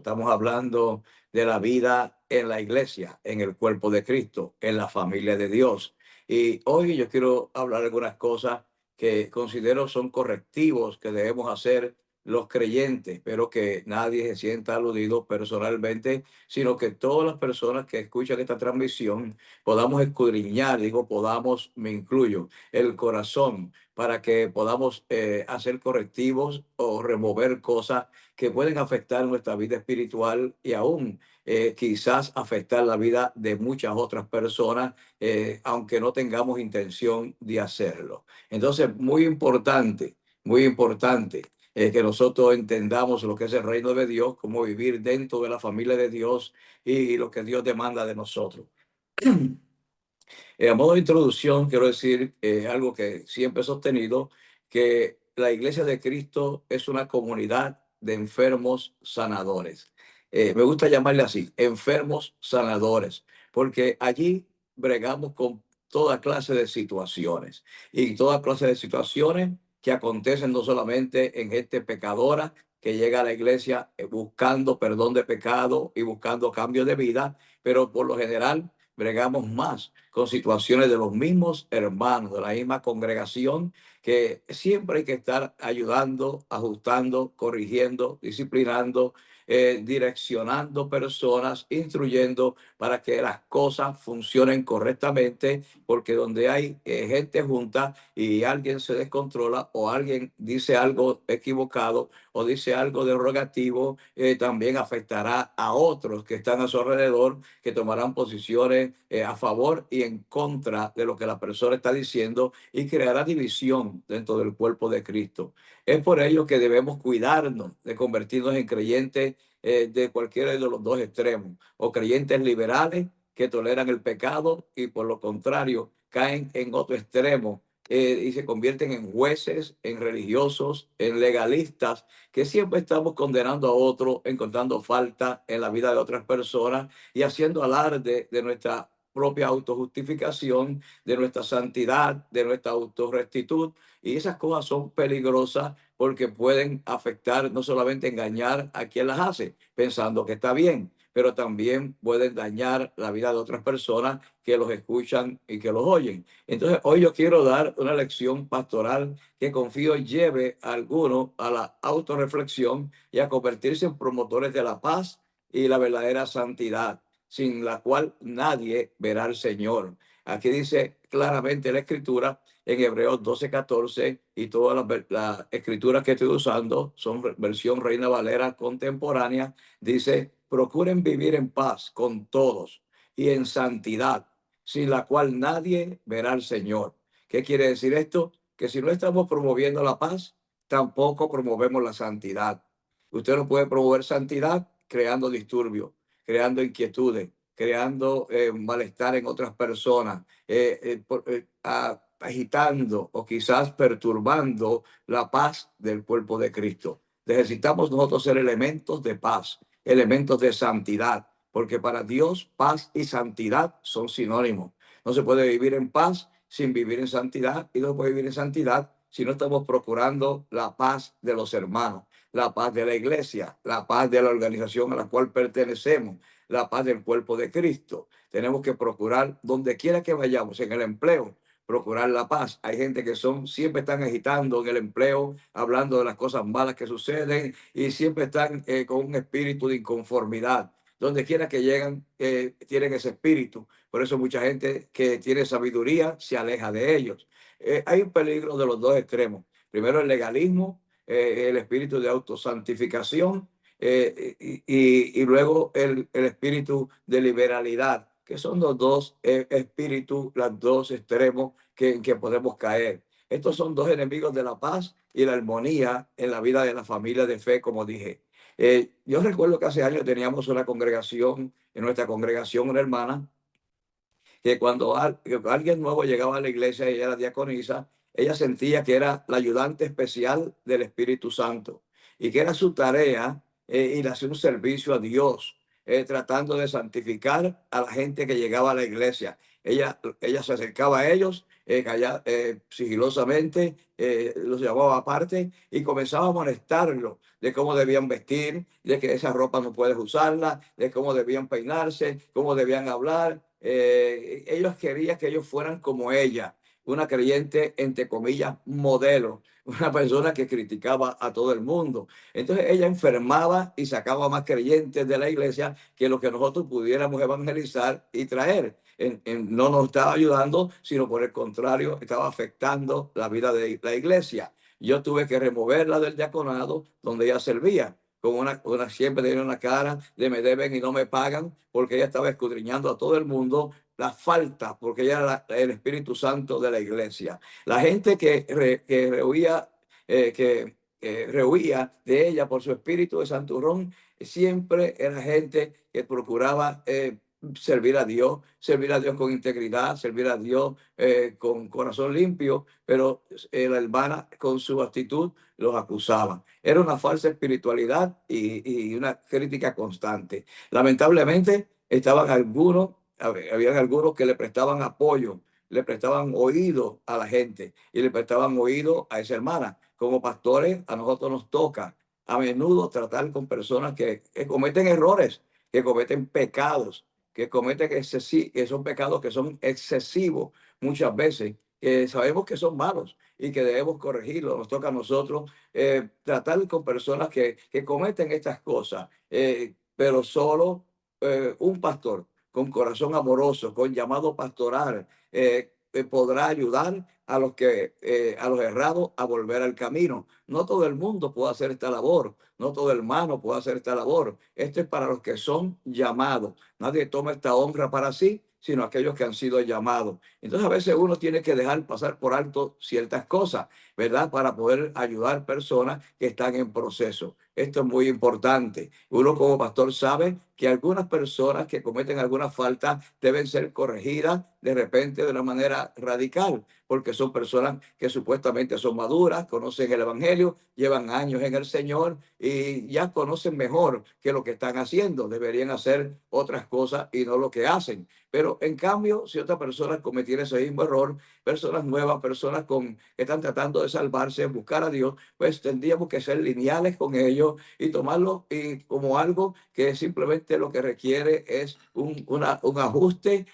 Estamos hablando de la vida en la iglesia, en el cuerpo de Cristo, en la familia de Dios. Y hoy yo quiero hablar de algunas cosas que considero son correctivos que debemos hacer los creyentes, pero que nadie se sienta aludido personalmente, sino que todas las personas que escuchan esta transmisión podamos escudriñar, digo, podamos, me incluyo, el corazón para que podamos hacer correctivos o remover cosas que pueden afectar nuestra vida espiritual y aún quizás afectar la vida de muchas otras personas, aunque no tengamos intención de hacerlo. Entonces, muy importante que nosotros entendamos lo que es el reino de Dios, cómo vivir dentro de la familia de Dios y lo que Dios demanda de nosotros. A modo de introducción, quiero decir algo que siempre he sostenido, que la Iglesia de Cristo es una comunidad de enfermos sanadores. Me gusta llamarle así, enfermos sanadores, porque allí bregamos con toda clase de situaciones y toda clase de situaciones que acontecen no solamente en gente pecadora que llega a la iglesia buscando perdón de pecado y buscando cambio de vida, pero por lo general bregamos más con situaciones de los mismos hermanos, de la misma congregación, que siempre hay que estar ayudando, ajustando, corrigiendo, disciplinando, direccionando personas, instruyendo para que las cosas funcionen correctamente, porque donde hay gente junta y alguien se descontrola o alguien dice algo equivocado o dice algo derogativo, también afectará a otros que están a su alrededor, que tomarán posiciones a favor y en contra de lo que la persona está diciendo y creará división dentro del cuerpo de Cristo. Es por ello que debemos cuidarnos de convertirnos en creyentes de cualquiera de los dos extremos, o creyentes liberales que toleran el pecado y por lo contrario caen en otro extremo, y se convierten en jueces, en religiosos, en legalistas, que siempre estamos condenando a otros, encontrando falta en la vida de otras personas y haciendo alarde de nuestra propia autojustificación, de nuestra santidad, de nuestra autorrectitud. Y esas cosas son peligrosas porque pueden afectar, no solamente engañar a quien las hace, pensando que está bien, pero también pueden dañar la vida de otras personas que los escuchan y que los oyen. Entonces, hoy yo quiero dar una lección pastoral que confío lleve a algunos a la autorreflexión y a convertirse en promotores de la paz y la verdadera santidad, sin la cual nadie verá al Señor. Aquí dice claramente la escritura en Hebreos 12:14, y todas las escrituras que estoy usando son versión Reina Valera contemporánea. Dice: procuren vivir en paz con todos y en santidad, sin la cual nadie verá al Señor. ¿Qué quiere decir esto? Que si no estamos promoviendo la paz, tampoco promovemos la santidad. Usted no puede promover santidad creando disturbios, creando inquietudes, creando malestar en otras personas, agitando o quizás perturbando la paz del cuerpo de Cristo. Necesitamos nosotros ser elementos de paz, elementos de santidad, porque para Dios paz y santidad son sinónimos. No se puede vivir en paz sin vivir en santidad, y no se puede vivir en santidad si no estamos procurando la paz de los hermanos, la paz de la iglesia, la paz de la organización a la cual pertenecemos, la paz del cuerpo de Cristo. Tenemos que procurar donde quiera que vayamos, en el empleo, procurar la paz. Hay gente que siempre están agitando en el empleo, hablando de las cosas malas que suceden y siempre están con un espíritu de inconformidad. Donde quiera que llegan, tienen ese espíritu. Por eso mucha gente que tiene sabiduría se aleja de ellos. Hay un peligro de los dos extremos. Primero el legalismo, el espíritu de autosantificación, y luego el espíritu de liberalidad, que son los dos espíritus, los dos extremos en que podemos caer. Estos son dos enemigos de la paz y la armonía en la vida de la familia de fe, como dije. Yo recuerdo que hace años teníamos una congregación, en nuestra congregación, una hermana, que cuando alguien nuevo llegaba a la iglesia y ella era diaconisa, ella sentía que era la ayudante especial del Espíritu Santo y que era su tarea ir a hacer un servicio a Dios, tratando de santificar a la gente que llegaba a la iglesia. ella se acercaba a ellos sigilosamente, los llamaba aparte y comenzaba a molestarlos de cómo debían vestir, de que esa ropa no puedes usarla, de cómo debían peinarse, cómo debían hablar. Ellos querían que ellos fueran como ella, una creyente, entre comillas, modelo, una persona que criticaba a todo el mundo. Entonces ella enfermaba y sacaba más creyentes de la iglesia que lo que nosotros pudiéramos evangelizar y traer. No nos estaba ayudando, sino por el contrario, estaba afectando la vida de la iglesia. Yo tuve que removerla del diaconado donde ella servía, con siempre tenía una cara de me deben y no me pagan, porque ella estaba escudriñando a todo el mundo las faltas, porque ella era el Espíritu Santo de la iglesia. La gente que rehuía, rehuía de ella por su espíritu de santurrón, siempre era gente que procuraba servir a Dios con integridad, servir a Dios con corazón limpio, pero la hermana con su actitud los acusaba. Era una falsa espiritualidad y una crítica constante. Lamentablemente, habían algunos que le prestaban apoyo, le prestaban oído a la gente y le prestaban oído a esa hermana. Como pastores, a nosotros nos toca a menudo tratar con personas que cometen errores, que cometen pecados, que cometen que son pecados que son excesivos muchas veces, que sabemos que son malos y que debemos corregirlo. Nos toca a nosotros tratar con personas que cometen estas cosas, pero solo un pastor con corazón amoroso, con llamado pastoral, podrá ayudar a los errados a volver al camino. No todo el mundo puede hacer esta labor, no todo hermano puede hacer esta labor. Esto es para los que son llamados. Nadie toma esta honra para sí, sino aquellos que han sido llamados. Entonces a veces uno tiene que dejar pasar por alto ciertas cosas, ¿verdad? Para poder ayudar personas que están en proceso. Esto es muy importante. Uno como pastor sabe que algunas personas que cometen alguna falta deben ser corregidas de repente de una manera radical, porque son personas que supuestamente son maduras, conocen el Evangelio, llevan años en el Señor y ya conocen mejor que lo que están haciendo. Deberían hacer otras cosas y no lo que hacen. Pero en cambio, si otra persona cometiera ese mismo error, personas nuevas, personas que están tratando de salvarse, buscar a Dios, pues tendríamos que ser lineales con ellos y tomarlo como algo que simplemente lo que requiere es un ajuste,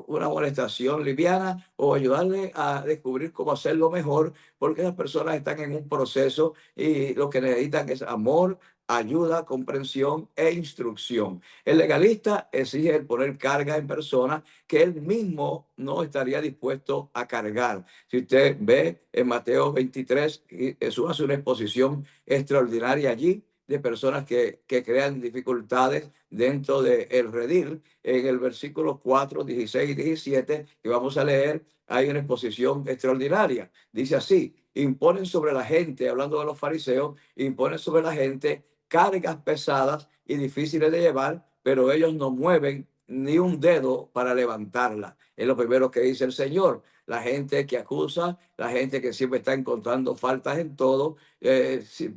una molestación liviana o ayudarle a descubrir cómo hacerlo mejor, porque las personas están en un proceso y lo que necesitan es amor, ayuda, comprensión e instrucción. El legalista exige el poner carga en personas que él mismo no estaría dispuesto a cargar. Si usted ve en Mateo 23, Jesús hace una exposición extraordinaria allí de personas que crean dificultades dentro del redil. En el versículo 4, 16 y 17, que vamos a leer, hay una exposición extraordinaria. Dice así: imponen sobre la gente, hablando de los fariseos, imponen sobre la gente cargas pesadas y difíciles de llevar, pero ellos no mueven ni un dedo para levantarla. Es lo primero que dice el Señor. La gente que acusa, la gente que siempre está encontrando faltas en todo,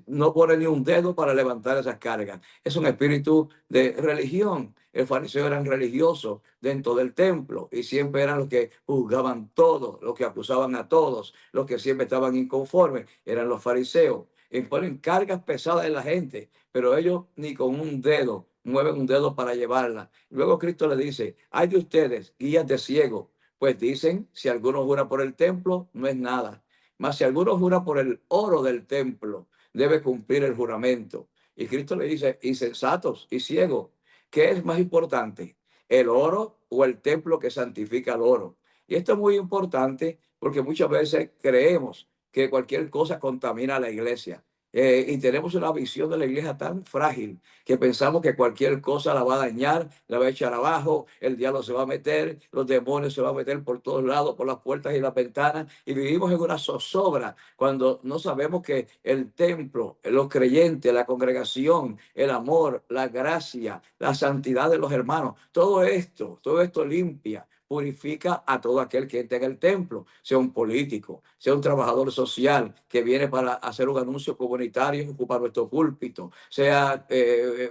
no pone ni un dedo para levantar esas cargas. Es un espíritu de religión. El fariseo eran religiosos dentro del templo y siempre eran los que juzgaban todo, los que acusaban a todos, los que siempre estaban inconformes, eran los fariseos. Y ponen cargas pesadas en la gente, pero ellos ni con un dedo mueven un dedo para llevarla. Luego Cristo le dice: ay de ustedes, guías de ciego, pues dicen, si alguno jura por el templo, no es nada. Mas si alguno jura por el oro del templo, debe cumplir el juramento. Y Cristo le dice: insensatos y ciegos, ¿qué es más importante, el oro o el templo que santifica el oro? Y esto es muy importante porque muchas veces creemos que cualquier cosa contamina a la iglesia. Y tenemos una visión de la iglesia tan frágil que pensamos que cualquier cosa la va a dañar, la va a echar abajo, el diablo se va a meter, los demonios se van a meter por todos lados, por las puertas y las ventanas, y vivimos en una zozobra cuando no sabemos que el templo, los creyentes, la congregación, el amor, la gracia, la santidad de los hermanos, todo esto limpia, purifica a todo aquel que entra en el templo, sea un político, sea un trabajador social que viene para hacer un anuncio comunitario y ocupar nuestro púlpito, sea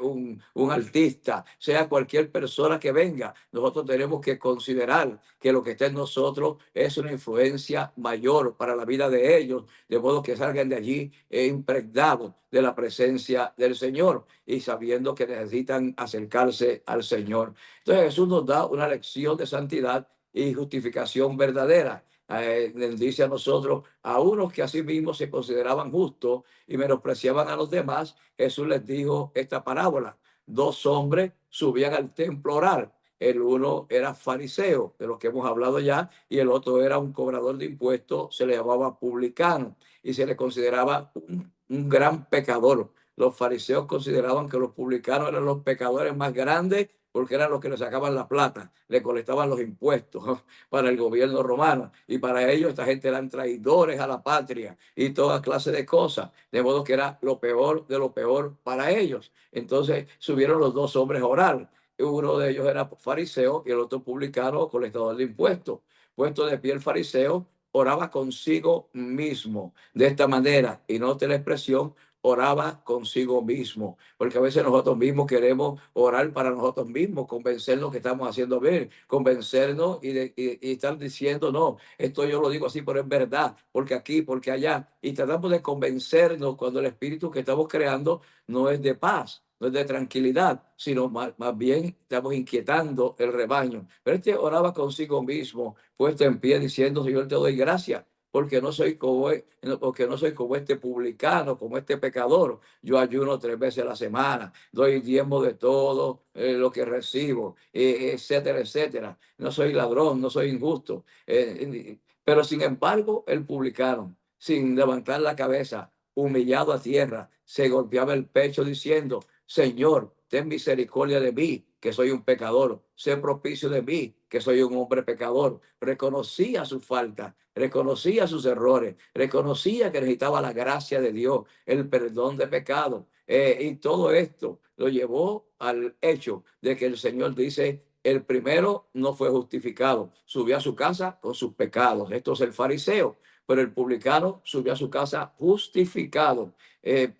un artista, sea cualquier persona que venga. Nosotros tenemos que considerar que lo que está en nosotros es una influencia mayor para la vida de ellos, de modo que salgan de allí impregnados de la presencia del Señor y sabiendo que necesitan acercarse al Señor. Entonces Jesús nos da una lección de santidad y justificación verdadera. Nos dice a nosotros, a unos que a sí mismos se consideraban justos y menospreciaban a los demás, Jesús les dijo esta parábola. Dos hombres subían al templo a orar. El uno era fariseo, de los que hemos hablado ya, y el otro era un cobrador de impuestos, se le llamaba publicano y se le consideraba un gran pecador. Los fariseos consideraban que los publicanos eran los pecadores más grandes porque eran los que le sacaban la plata, le colectaban los impuestos para el gobierno romano. Y para ellos esta gente eran traidores a la patria y toda clase de cosas. De modo que era lo peor de lo peor para ellos. Entonces subieron los dos hombres a orar. Uno de ellos era fariseo y el otro publicano, colectador de impuestos. Puesto de pie el fariseo, oraba consigo mismo de esta manera, y note la expresión, oraba consigo mismo, porque a veces nosotros mismos queremos orar para nosotros mismos, convencernos que estamos haciendo bien, convencernos y estar diciendo, no, esto yo lo digo así, pero es verdad, porque aquí, porque allá, y tratamos de convencernos cuando el espíritu que estamos creando no es de paz, no es de tranquilidad, sino más bien estamos inquietando el rebaño. Pero este oraba consigo mismo, puesto en pie, diciendo, Señor, te doy gracias porque no soy como este publicano, como este pecador. Yo ayuno 3 veces a la semana, doy diezmo de todo lo que recibo, etcétera, etcétera. No soy ladrón, no soy injusto. Pero sin embargo, el publicano, sin levantar la cabeza, humillado a tierra, se golpeaba el pecho diciendo, Señor, ten misericordia de mí, que soy un pecador. Sé propicio de mí, que soy un hombre pecador. Reconocía su falta, reconocía sus errores, reconocía que necesitaba la gracia de Dios, el perdón de pecado. Y todo esto lo llevó al hecho de que el Señor dice, el primero no fue justificado, subió a su casa con sus pecados. Esto es el fariseo, pero el publicano subió a su casa justificado.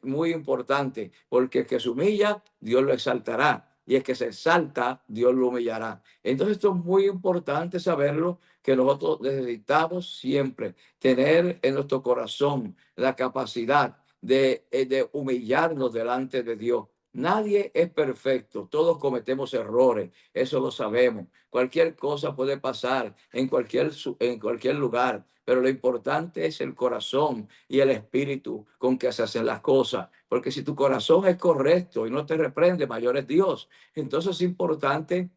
Muy importante, porque el que se humilla, Dios lo exaltará. Y el que se exalta, Dios lo humillará. Entonces esto es muy importante saberlo, que nosotros necesitamos siempre tener en nuestro corazón la capacidad de humillarnos delante de Dios. Nadie es perfecto, todos cometemos errores, eso lo sabemos. Cualquier cosa puede pasar en cualquier lugar, pero lo importante es el corazón y el espíritu con que se hacen las cosas. Porque si tu corazón es correcto y no te reprende, mayor es Dios. Entonces es importante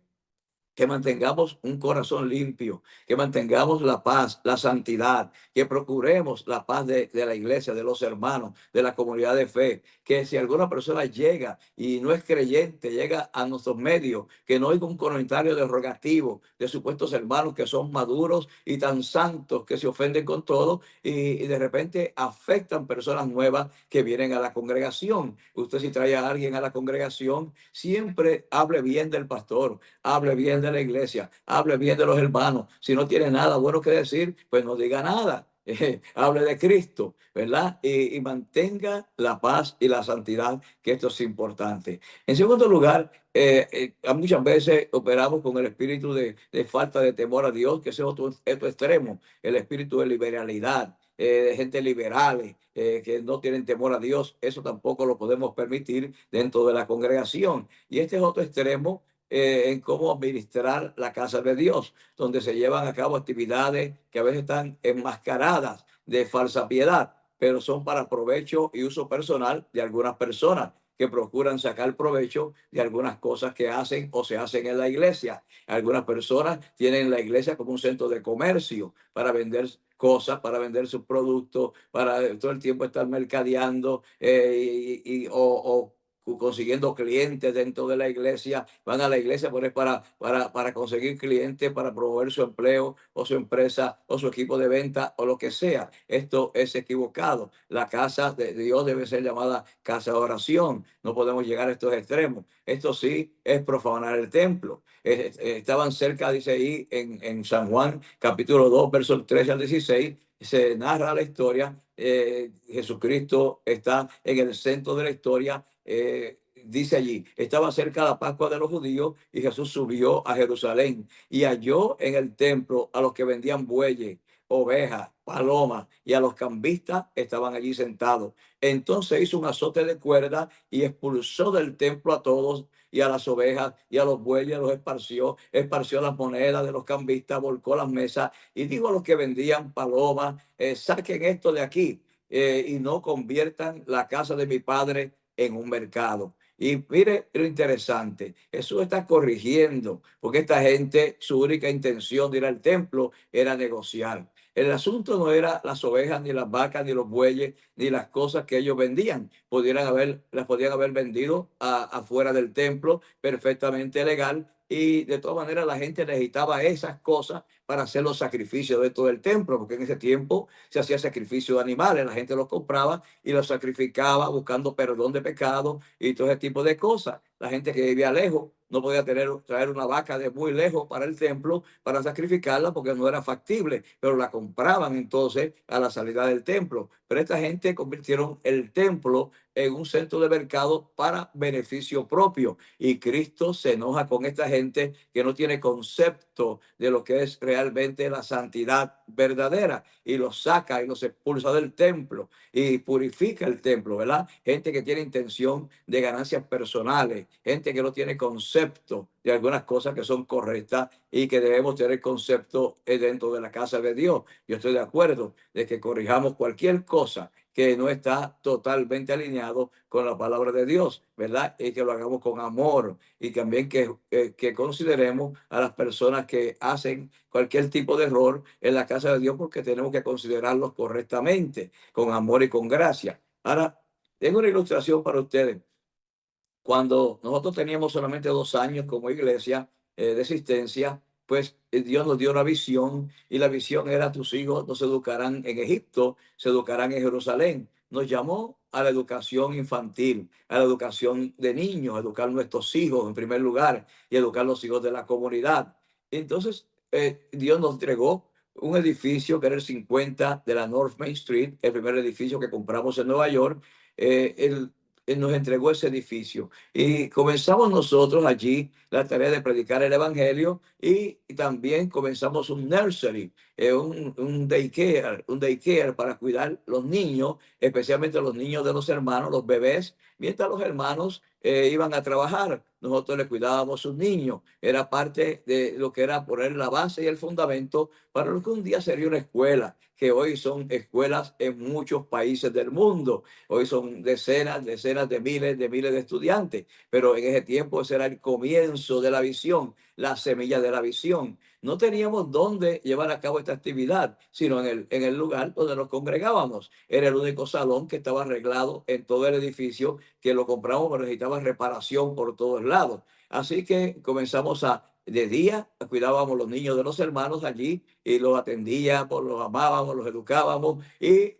que mantengamos un corazón limpio, que mantengamos la paz, la santidad, que procuremos la paz de la iglesia, de los hermanos, de la comunidad de fe, que si alguna persona llega y no es creyente, llega a nuestros medios, que no oiga un comentario derogativo de supuestos hermanos que son maduros y tan santos que se ofenden con todo y de repente afectan personas nuevas que vienen a la congregación. Usted si trae a alguien a la congregación, siempre hable bien del pastor, hable bien de la iglesia, hable bien de los hermanos. Si no tiene nada bueno que decir, pues no diga nada. Hable de Cristo, ¿verdad? Y mantenga la paz y la santidad, que esto es importante. En segundo lugar, muchas veces operamos con el espíritu de falta de temor a Dios, que ese es otro extremo, el espíritu de liberalidad, de gente liberales, que no tienen temor a Dios. Eso tampoco lo podemos permitir dentro de la congregación. Y este es otro extremo en cómo administrar la casa de Dios, donde se llevan a cabo actividades que a veces están enmascaradas de falsa piedad, pero son para provecho y uso personal de algunas personas que procuran sacar provecho de algunas cosas que hacen o se hacen en la iglesia. Algunas personas tienen la iglesia como un centro de comercio para vender cosas, para vender sus productos, para todo el tiempo estar mercadeando o consiguiendo clientes dentro de la iglesia, van a la iglesia por para conseguir clientes, para promover su empleo o su empresa o su equipo de venta o lo que sea. Esto es equivocado. La casa de Dios debe ser llamada casa de oración. No podemos llegar a estos extremos. Esto sí es profanar el templo. Estaban cerca, dice ahí en San Juan, capítulo 2, versos 13 al 16, se narra la historia. Jesucristo está en el centro de la historia. Dice allí, estaba cerca la Pascua de los judíos y Jesús subió a Jerusalén y halló en el templo a los que vendían bueyes, ovejas, palomas y a los cambistas estaban allí sentados. Entonces hizo un azote de cuerda y expulsó del templo a todos y a las ovejas y a los bueyes los esparció las monedas de los cambistas, volcó las mesas y dijo a los que vendían palomas, saquen esto de aquí y no conviertan la casa de mi padre en un mercado. Y mire lo interesante, Jesús está corrigiendo, porque esta gente, su única intención de ir al templo era negociar. El asunto no era las ovejas, ni las vacas, ni los bueyes, ni las cosas que ellos vendían. Las podían haber vendido afuera del templo, perfectamente legal. Y de todas maneras la gente necesitaba esas cosas para hacer los sacrificios dentro del templo, porque en ese tiempo se hacía sacrificio de animales, la gente los compraba y los sacrificaba buscando perdón de pecado y todo ese tipo de cosas. La gente que vivía lejos no podía traer una vaca de muy lejos para el templo para sacrificarla porque no era factible, pero la compraban entonces a la salida del templo. Pero esta gente convirtieron el templo en un centro de mercado para beneficio propio. Y Cristo se enoja con esta gente que no tiene concepto de lo que es realmente la santidad verdadera y los saca y los expulsa del templo y purifica el templo, ¿verdad? Gente que tiene intención de ganancias personales, gente que no tiene concepto de algunas cosas que son correctas y que debemos tener concepto dentro de la casa de Dios. Yo estoy de acuerdo de que corrijamos cualquier cosa que no está totalmente alineado con la palabra de Dios, ¿verdad? Y que lo hagamos con amor y también que consideremos a las personas que hacen cualquier tipo de error en la casa de Dios porque tenemos que considerarlos correctamente, con amor y con gracia. Ahora, tengo una ilustración para ustedes. Cuando nosotros teníamos solamente 2 años como iglesia de existencia, pues Dios nos dio una visión y la visión era: tus hijos no se educarán en Egipto, se educarán en Jerusalén. Nos llamó a la educación infantil, a la educación de niños, a educar nuestros hijos en primer lugar y educar los hijos de la comunidad. Entonces, Dios nos entregó un edificio que era el 50 de la North Main Street, el primer edificio que compramos en Nueva York. Él nos entregó ese edificio y comenzamos nosotros allí la tarea de predicar el evangelio y también comenzamos un nursery, un daycare para cuidar los niños, especialmente los niños de los hermanos, los bebés, mientras los hermanos iban a trabajar. Nosotros les cuidábamos a sus niños. Era parte de lo que era poner la base y el fundamento para lo que un día sería una escuela, que hoy son escuelas en muchos países del mundo. Hoy son decenas de miles de estudiantes, pero en ese tiempo ese era el comienzo de la visión, la semilla de la visión. No teníamos dónde llevar a cabo esta actividad, sino en el lugar donde nos congregábamos. Era el único salón que estaba arreglado en todo el edificio, que lo compramos, pero necesitaba reparación por todos lados. Así que comenzamos de día, cuidábamos los niños de los hermanos allí y los atendíamos, los amábamos, los educábamos y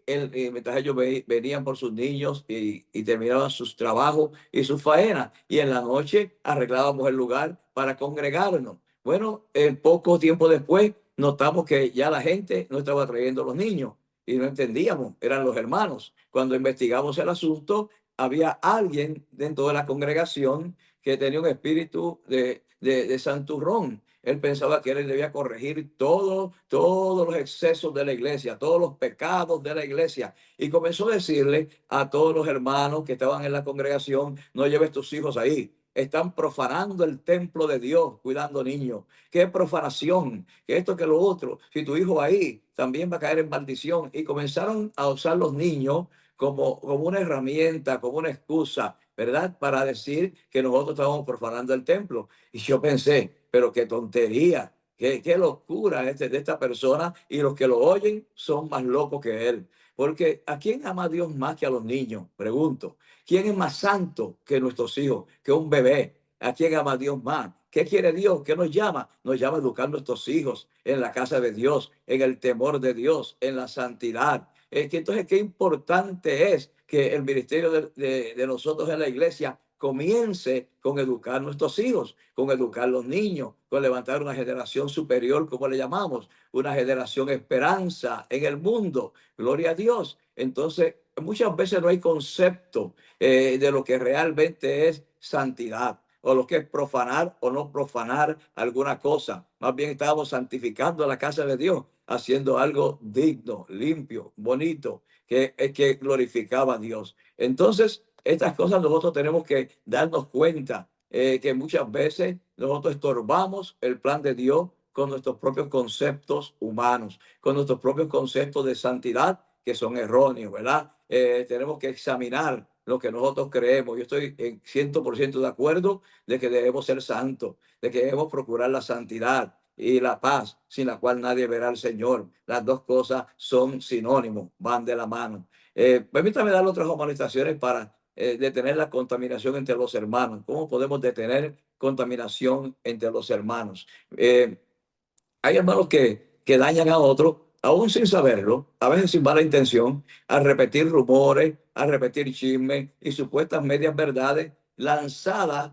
mientras ellos venían por sus niños y terminaban sus trabajos y sus faenas y en la noche arreglábamos el lugar para congregarnos. Bueno, poco tiempo después notamos que ya la gente no estaba trayendo los niños y no entendíamos, eran los hermanos. Cuando investigamos el asunto, había alguien dentro de la congregación que tenía un espíritu de santurrón. Él pensaba que él debía corregir todos los excesos de la iglesia, todos los pecados de la iglesia. Y comenzó a decirle a todos los hermanos que estaban en la congregación: no lleves tus hijos ahí. Están profanando el templo de Dios, cuidando niños. Qué profanación, que esto, que lo otro. Si tu hijo va ahí, también va a caer en maldición. Y comenzaron a usar los niños como una herramienta, como una excusa, ¿verdad? Para decir que nosotros estábamos profanando el templo. Y yo pensé, pero qué tontería, qué locura de esta persona, y los que lo oyen son más locos que él. Porque ¿a quién ama a Dios más que a los niños? Pregunto. ¿Quién es más santo que nuestros hijos, que un bebé? ¿A quién ama a Dios más? ¿Qué quiere Dios? ¿Qué nos llama? Nos llama a educar a nuestros hijos en la casa de Dios, en el temor de Dios, en la santidad. Es que entonces, qué importante es que el ministerio de nosotros en la iglesia comience con educar a nuestros hijos, con educar a los niños, con levantar una generación superior, como le llamamos, una generación esperanza en el mundo. Gloria a Dios. Entonces, muchas veces no hay concepto de lo que realmente es santidad o lo que es profanar o no profanar alguna cosa. Más bien estamos santificando la casa de Dios, haciendo algo digno, limpio, bonito, que glorificaba a Dios. Entonces, estas cosas nosotros tenemos que darnos cuenta que muchas veces nosotros estorbamos el plan de Dios con nuestros propios conceptos humanos, con nuestros propios conceptos de santidad que son erróneos, ¿verdad? Tenemos que examinar lo que nosotros creemos. Yo estoy en 100% de acuerdo de que debemos ser santos, de que debemos procurar la santidad y la paz, sin la cual nadie verá al Señor. Las dos cosas son sinónimos, van de la mano. Permítame dar otras amonestaciones para detener la contaminación entre los hermanos. ¿Cómo podemos detener contaminación entre los hermanos? Hay hermanos que dañan a otros, aún sin saberlo, a veces sin mala intención, al repetir rumores, al repetir chismes y supuestas medias verdades lanzadas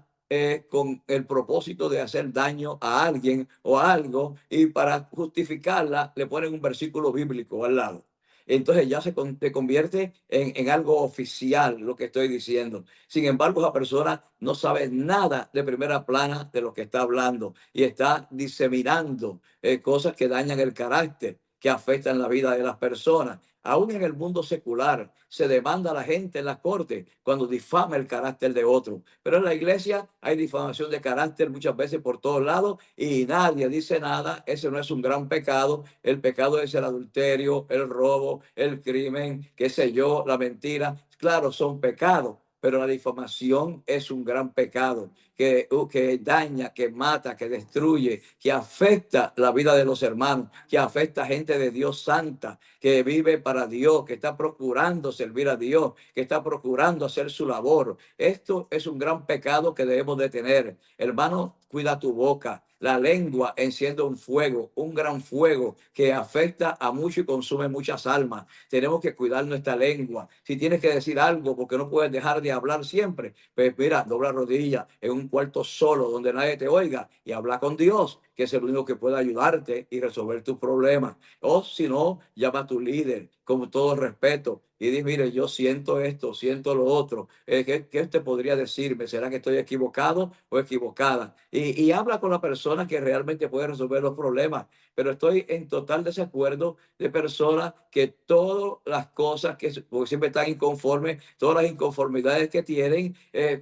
con el propósito de hacer daño a alguien o a algo, y para justificarla le ponen un versículo bíblico al lado. Entonces ya se convierte en algo oficial lo que estoy diciendo. Sin embargo, esa persona no sabe nada de primera plana de lo que está hablando y está diseminando cosas que dañan el carácter, que afectan la vida de las personas. Aún en el mundo secular se demanda a la gente en la corte cuando difama el carácter de otro. Pero en la iglesia hay difamación de carácter muchas veces por todos lados y nadie dice nada. Ese no es un gran pecado. El pecado es el adulterio, el robo, el crimen, qué sé yo, la mentira. Claro, son pecados, pero la difamación es un gran pecado que daña, que mata, que destruye, que afecta la vida de los hermanos, que afecta a gente de Dios santa, que vive para Dios, que está procurando servir a Dios, que está procurando hacer su labor. Esto es un gran pecado que debemos de tener. Hermano, cuida tu boca. La lengua enciende un fuego, un gran fuego que afecta a mucho y consume muchas almas. Tenemos que cuidar nuestra lengua. Si tienes que decir algo porque no puedes dejar de hablar siempre, pues mira, dobla rodilla en un cuarto solo donde nadie te oiga y habla con Dios, que es el único que puede ayudarte y resolver tus problemas. O si no, llama a tu líder con todo respeto y di, mire, yo siento esto, siento lo otro. ¿Qué usted podría decirme? ¿Será que estoy equivocado o equivocada? Y habla con la persona que realmente puede resolver los problemas. Pero estoy en total desacuerdo de personas que todas las cosas que porque siempre están inconformes, todas las inconformidades que tienen,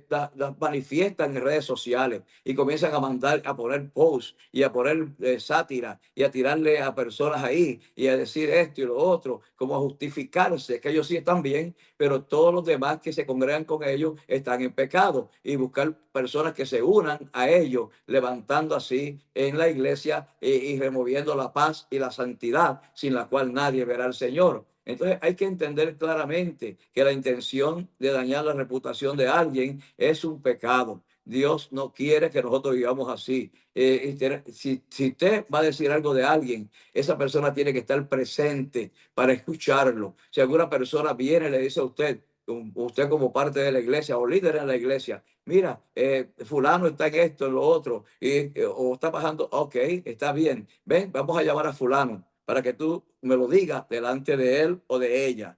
las manifiestan en redes sociales y comienzan a mandar, a poner posts y a poner sátira y a tirarle a personas ahí y a decir esto y lo otro, como a justificarse, que ellos sí están bien, pero todos los demás que se congregan con ellos están en pecado, y buscar personas que se unan a ellos, levantando así en la iglesia y removiendo la paz y la santidad, sin la cual nadie verá al Señor. Entonces hay que entender claramente que la intención de dañar la reputación de alguien es un pecado. Dios no quiere que nosotros vivamos así. Si usted va a decir algo de alguien, esa persona tiene que estar presente para escucharlo. Si alguna persona viene y le dice a usted, usted como parte de la iglesia o líder en la iglesia, mira, fulano está en esto, en lo otro, o está pasando, ok, está bien, ven, vamos a llamar a fulano para que tú me lo digas delante de él o de ella.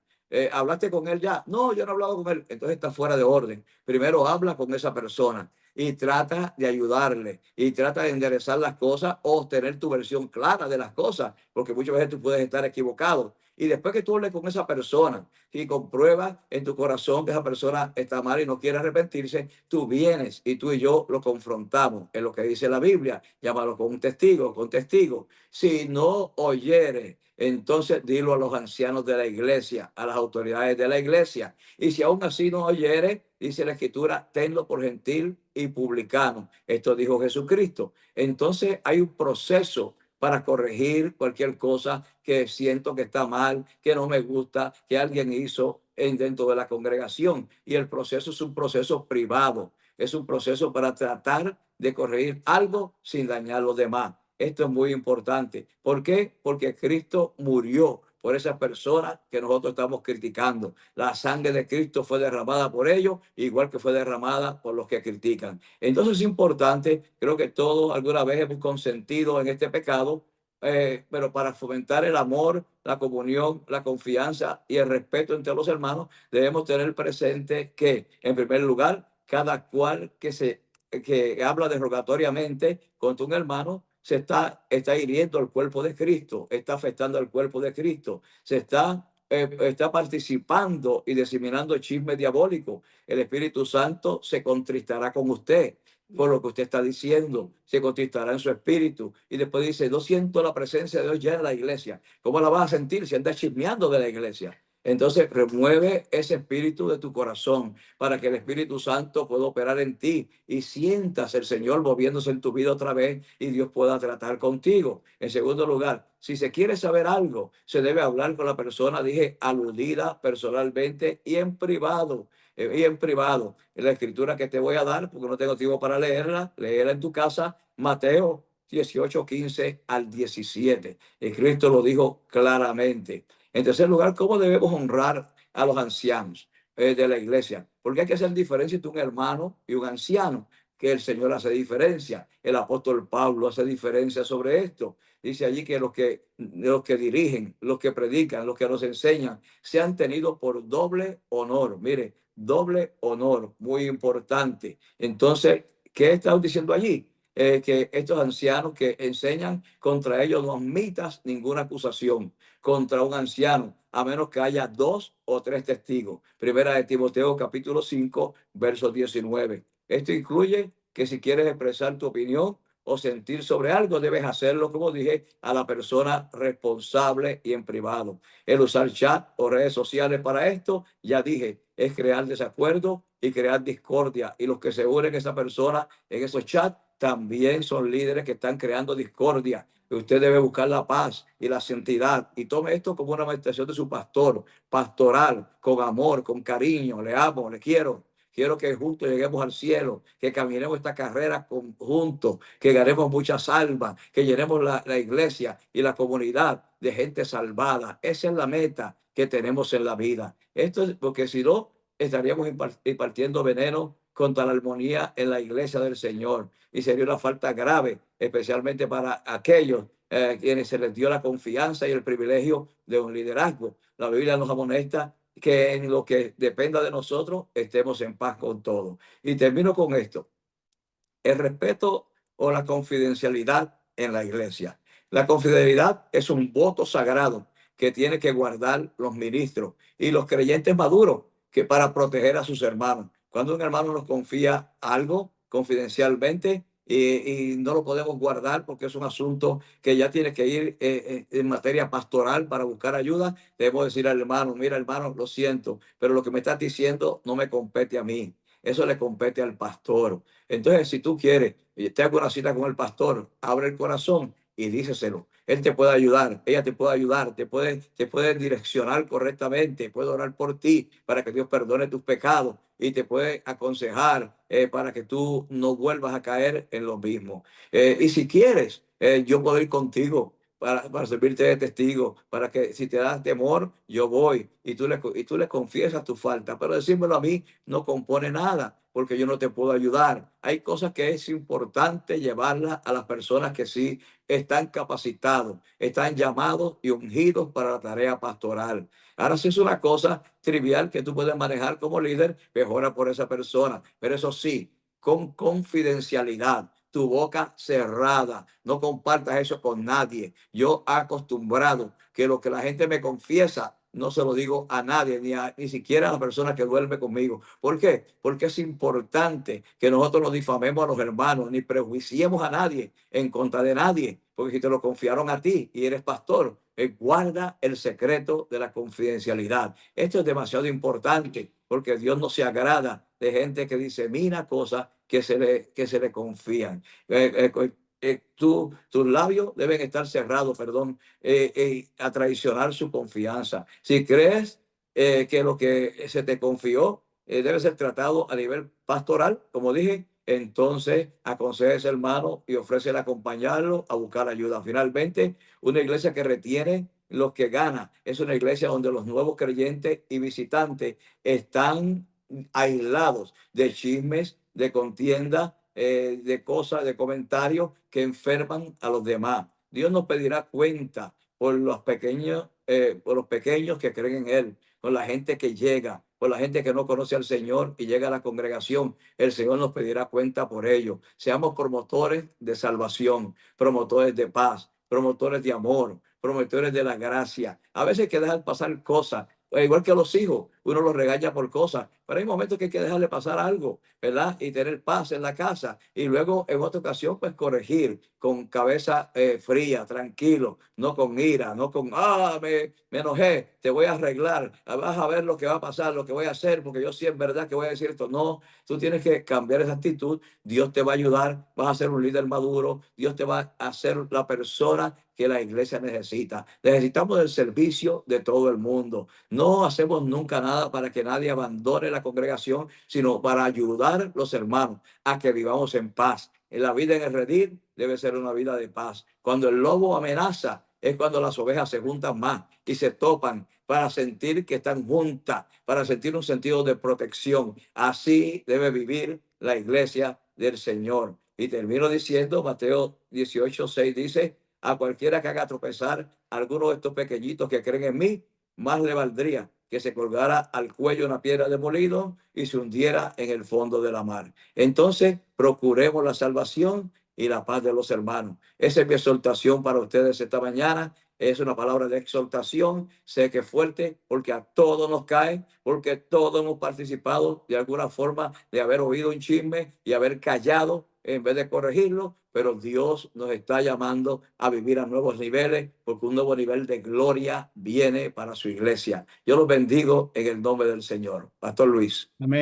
¿Hablaste con él ya? No, yo no he hablado con él. Entonces está fuera de orden. Primero habla con esa persona y trata de ayudarle y trata de enderezar las cosas o tener tu versión clara de las cosas, porque muchas veces tú puedes estar equivocado. Y después que tú hables con esa persona y compruebas en tu corazón que esa persona está mal y no quiere arrepentirse, tú vienes y tú y yo lo confrontamos en lo que dice la Biblia. Llámalo con un testigo, con testigo. Si no oyere, entonces dilo a los ancianos de la iglesia, a las autoridades de la iglesia. Y si aún así no oyere, dice la escritura, tenlo por gentil y publicano. Esto dijo Jesucristo. Entonces hay un proceso para corregir cualquier cosa que siento que está mal, que no me gusta, que alguien hizo dentro de la congregación. Y el proceso es un proceso privado, es un proceso para tratar de corregir algo sin dañar a los demás. Esto es muy importante. ¿Por qué? Porque Cristo murió por esas personas que nosotros estamos criticando. La sangre de Cristo fue derramada por ellos, igual que fue derramada por los que critican. Entonces es importante, creo que todos alguna vez hemos consentido en este pecado, pero para fomentar el amor, la comunión, la confianza y el respeto entre los hermanos, debemos tener presente que, en primer lugar, cada cual que habla derogatoriamente contra un hermano está hiriendo el cuerpo de Cristo, está afectando al cuerpo de Cristo, está participando y diseminando chismes diabólicos. El Espíritu Santo se contristará con usted por lo que usted está diciendo, se contristará en su espíritu. Y después dice, no siento la presencia de Dios ya en la iglesia. ¿Cómo la vas a sentir si andas chismeando de la iglesia? Entonces remueve ese espíritu de tu corazón para que el Espíritu Santo pueda operar en ti y sientas el Señor moviéndose en tu vida otra vez y Dios pueda tratar contigo. En segundo lugar, si se quiere saber algo, se debe hablar con la persona, dije, aludida personalmente y en privado. Y en privado, en la escritura que te voy a dar, porque no tengo tiempo para leerla, léela en tu casa, Mateo 18:15 al 17. Y Cristo lo dijo claramente. En tercer lugar, ¿cómo debemos honrar a los ancianos de la iglesia? Porque hay que hacer diferencia entre un hermano y un anciano, que el Señor hace diferencia. El apóstol Pablo hace diferencia sobre esto. Dice allí que los que dirigen, los que predican, los que nos enseñan, sean tenidos por doble honor. Mire, doble honor, muy importante. Entonces, ¿qué está diciendo allí? Que estos ancianos que enseñan, contra ellos no admitas ninguna acusación contra un anciano, a menos que haya 2 o 3 testigos. Primera de Timoteo, capítulo 5, verso 19. Esto incluye que si quieres expresar tu opinión o sentir sobre algo, debes hacerlo, como dije, a la persona responsable y en privado. El usar chat o redes sociales para esto, ya dije, es crear desacuerdo y crear discordia. Y los que se unen a esa persona en esos chats también son líderes que están creando discordia. Usted debe buscar la paz y la santidad y tome esto como una meditación de su pastor, pastoral, con amor, con cariño. Le amo, le quiero. Quiero que juntos lleguemos al cielo, que caminemos esta carrera juntos, que ganemos muchas almas, que llenemos la iglesia y la comunidad de gente salvada. Esa es la meta que tenemos en la vida. Esto es porque si no, estaríamos impartiendo veneno contra la armonía en la iglesia del Señor. Y sería una falta grave, especialmente para aquellos quienes se les dio la confianza y el privilegio de un liderazgo. La Biblia nos amonesta que en lo que dependa de nosotros estemos en paz con todo. Y termino con esto. El respeto o la confidencialidad en la iglesia. La confidencialidad es un voto sagrado que tiene que guardar los ministros y los creyentes maduros que para proteger a sus hermanos. Cuando un hermano nos confía algo confidencialmente y no lo podemos guardar porque es un asunto que ya tiene que ir en materia pastoral para buscar ayuda, debemos decir al hermano, mira hermano, lo siento, pero lo que me estás diciendo no me compete a mí. Eso le compete al pastor. Entonces, si tú quieres y te hago una cita con el pastor, abre el corazón y díceselo. Él te puede ayudar, ella te puede ayudar, te puede direccionar correctamente, puede orar por ti para que Dios perdone tus pecados y te puede aconsejar para que tú no vuelvas a caer en lo mismo. Y si quieres, yo puedo ir contigo para servirte de testigo, para que si te das temor, yo voy y tú le confiesas tu falta, pero decírmelo a mí no compone nada, porque yo no te puedo ayudar. Hay cosas que es importante llevarlas a las personas que sí están capacitados, están llamados y ungidos para la tarea pastoral. Ahora, si es una cosa trivial que tú puedes manejar como líder, mejora por esa persona, pero eso sí, con confidencialidad, tu boca cerrada, no compartas eso con nadie. Yo he acostumbrado que lo que la gente me confiesa no se lo digo a nadie, ni siquiera a la persona que duerme conmigo. ¿Por qué? Porque es importante que nosotros no difamemos a los hermanos, ni prejuiciemos a nadie en contra de nadie, porque si te lo confiaron a ti y eres pastor, guarda el secreto de la confidencialidad. Esto es demasiado importante, porque Dios no se agrada de gente que disemina cosas que se le confían. tus labios deben estar cerrados, perdón, a traicionar su confianza. Si crees que lo que se te confió debe ser tratado a nivel pastoral, como dije, entonces aconseja a ese hermano y ofrece acompañarlo a buscar ayuda. Finalmente, una iglesia que retiene los que gana es una iglesia donde los nuevos creyentes y visitantes están aislados de chismes, de contienda, de cosas, de comentarios que enferman a los demás. Dios nos pedirá cuenta por los pequeños que creen en Él, por la gente que llega, por la gente que no conoce al Señor y llega a la congregación. El Señor nos pedirá cuenta por ello. Seamos promotores de salvación, promotores de paz, promotores de amor, promotores de la gracia. A veces hay que dejar pasar cosas, igual que a los hijos, uno los regaña por cosas, pero hay momentos que hay que dejarle pasar algo, ¿verdad? Y tener paz en la casa y luego en otra ocasión pues corregir con cabeza fría, tranquilo, no con ira, no con, me enojé, te voy a arreglar, vas a ver lo que va a pasar, lo que voy a hacer, porque yo sí es verdad que voy a decir esto. No, tú tienes que cambiar esa actitud, Dios te va a ayudar, vas a ser un líder maduro, Dios te va a hacer la persona que la iglesia necesita. Necesitamos el servicio de todo el mundo. No hacemos nunca nada para que nadie abandone la congregación, sino para ayudar a los hermanos a que vivamos en paz. En la vida en el redil debe ser una vida de paz. Cuando el lobo amenaza, es cuando las ovejas se juntan más y se topan para sentir que están juntas, para sentir un sentido de protección. Así debe vivir la iglesia del Señor. Y termino diciendo, Mateo 18:6 dice, a cualquiera que haga tropezar a alguno de estos pequeñitos que creen en mí, más le valdría que se colgara al cuello una piedra de molido y se hundiera en el fondo de la mar. Entonces, procuremos la salvación y la paz de los hermanos. Esa es mi exhortación para ustedes esta mañana. Es una palabra de exhortación. Sé que es fuerte porque a todos nos cae, porque todos hemos participado de alguna forma de haber oído un chisme y haber callado en vez de corregirlo, pero Dios nos está llamando a vivir a nuevos niveles porque un nuevo nivel de gloria viene para su iglesia. Yo los bendigo en el nombre del Señor. Pastor Luis. Amén.